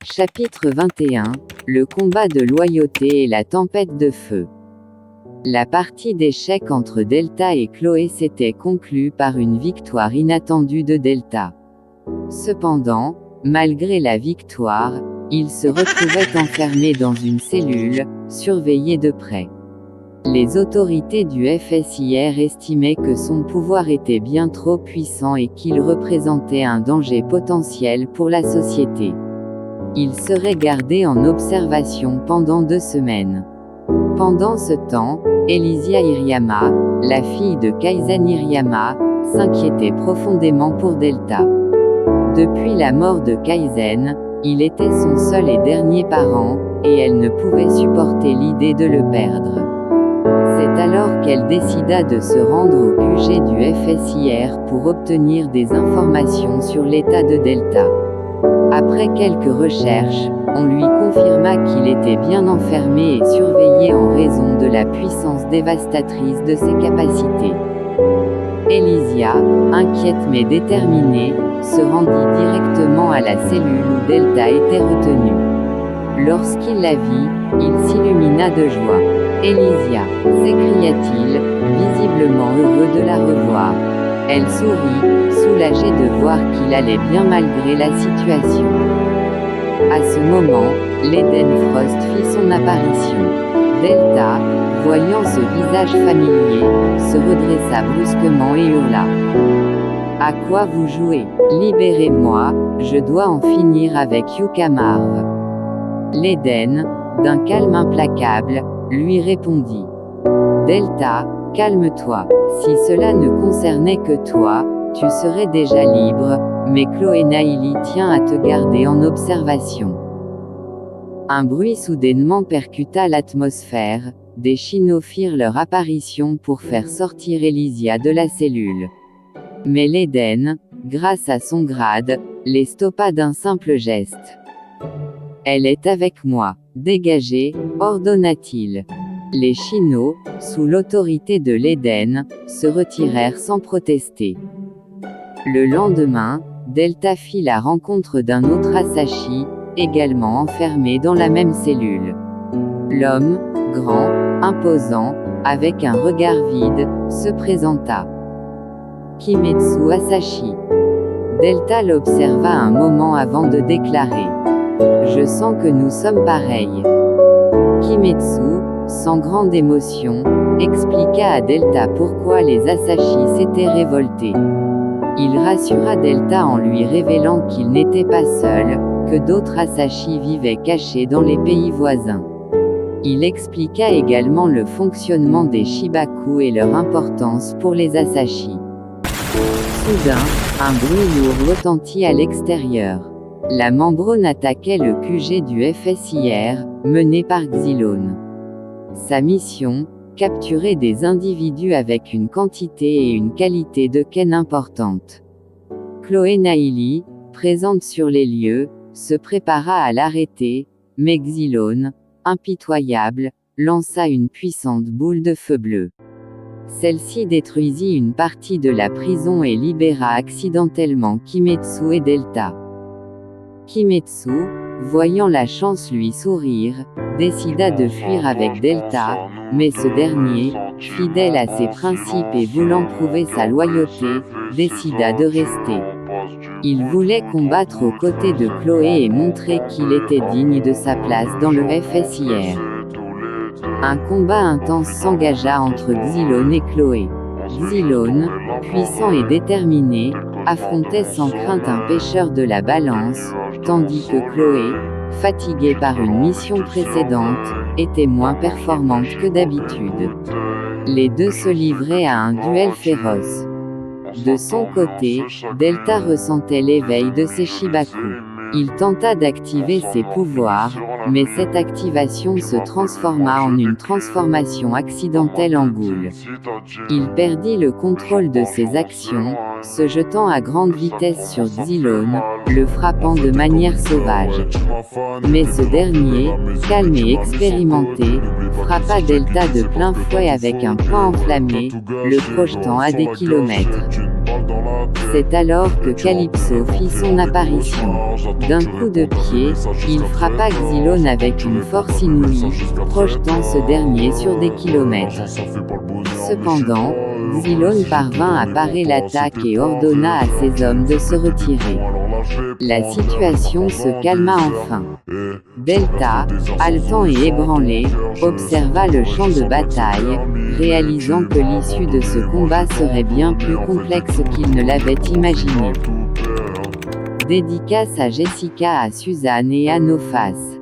Chapitre 21, le combat de loyauté et la tempête de feu. La partie d'échecs entre Delta et Chloé s'était conclue par une victoire inattendue de Delta. Cependant, malgré la victoire, il se retrouvait enfermé dans une cellule, surveillé de près. Les autorités du FSIR estimaient que son pouvoir était bien trop puissant et qu'il représentait un danger potentiel pour la société. Il serait gardé en observation pendant 2 semaines. Pendant ce temps, Elysia Iriyama, la fille de Kaizen Iriyama, s'inquiétait profondément pour Delta. Depuis la mort de Kaizen, il était son seul et dernier parent, et elle ne pouvait supporter l'idée de le perdre. C'est alors qu'elle décida de se rendre au QG du FSIR pour obtenir des informations sur l'état de Delta. Après quelques recherches, on lui confirma qu'il était bien enfermé et surveillé en raison de la puissance dévastatrice de ses capacités. Elysia, inquiète mais déterminée, se rendit directement à la cellule où Delta était retenu. Lorsqu'il la vit, il s'illumina de joie. « Elysia » s'écria-t-il, visiblement heureux de la revoir. Elle sourit, soulagée de voir qu'il allait bien malgré la situation. À ce moment, l'Eden Frost fit son apparition. Delta, voyant ce visage familier, se redressa brusquement et hurla. « À quoi vous jouez? Libérez-moi, je dois en finir avec Yuka Marv. » L'Eden, d'un calme implacable, lui répondit. « Delta, calme-toi. Si cela ne concernait que toi, tu serais déjà libre, mais Chloé Naili tient à te garder en observation. » Un bruit soudainement percuta l'atmosphère, des Shinos firent leur apparition pour faire sortir Elysia de la cellule. Mais l'Eden, grâce à son grade, les stoppa d'un simple geste. « Elle est avec moi. Dégagez, ordonna-t-il. » Les Shinos, sous l'autorité de l'Eden, se retirèrent sans protester. Le lendemain, Delta fit la rencontre d'un autre Asashi, également enfermé dans la même cellule. L'homme, grand, imposant, avec un regard vide, se présenta. Kimetsu Asashi. Delta l'observa un moment avant de déclarer. « Je sens que nous sommes pareils. » Kimetsu, sans grande émotion, expliqua à Delta pourquoi les Asashi s'étaient révoltés. Il rassura Delta en lui révélant qu'il n'était pas seul, que d'autres Asashi vivaient cachés dans les pays voisins. Il expliqua également le fonctionnement des Shibaku et leur importance pour les Asashi. Soudain, un bruit lourd retentit à l'extérieur. La membrane attaquait le QG du FSIR, mené par Xylone. Sa mission, capturer des individus avec une quantité et une qualité de ken importante. Chloé Naili, présente sur les lieux, se prépara à l'arrêter, mais Xylone, impitoyable, lança une puissante boule de feu bleu. Celle-ci détruisit une partie de la prison et libéra accidentellement Kimetsu et Delta. Kimetsu, voyant la chance lui sourire, décida de fuir avec Delta, mais ce dernier, fidèle à ses principes et voulant prouver sa loyauté, décida de rester. Il voulait combattre aux côtés de Chloé et montrer qu'il était digne de sa place dans le FSIR. Un combat intense s'engagea entre Xylone et Chloé. Xylone, puissant et déterminé, affrontait sans crainte un pêcheur de la balance, tandis que Chloé, fatiguée par une mission précédente, était moins performante que d'habitude. Les deux se livraient à un duel féroce. De son côté, Delta ressentait l'éveil de ses Shibaku. Il tenta d'activer ses pouvoirs, mais cette activation se transforma en une transformation accidentelle en goule. Il perdit le contrôle de ses actions, se jetant à grande vitesse sur Xylone, le frappant de manière sauvage. Mais ce dernier, calme et expérimenté, frappa Delta de plein fouet avec un poing enflammé, le projetant à des kilomètres. C'est alors que Calypso fit son apparition. D'un coup de pied, il frappa Xylone avec une force inouïe, projetant ce dernier sur des kilomètres. Cependant, Xylone parvint à parer l'attaque et ordonna à ses hommes de se retirer. La situation se calma enfin. Delta, haletant et ébranlé, observa le champ de bataille, réalisant que l'issue de ce combat serait bien plus complexe qu'il ne l'avait imaginé. Dédicace à Jessica, à Suzanne et à Nofas.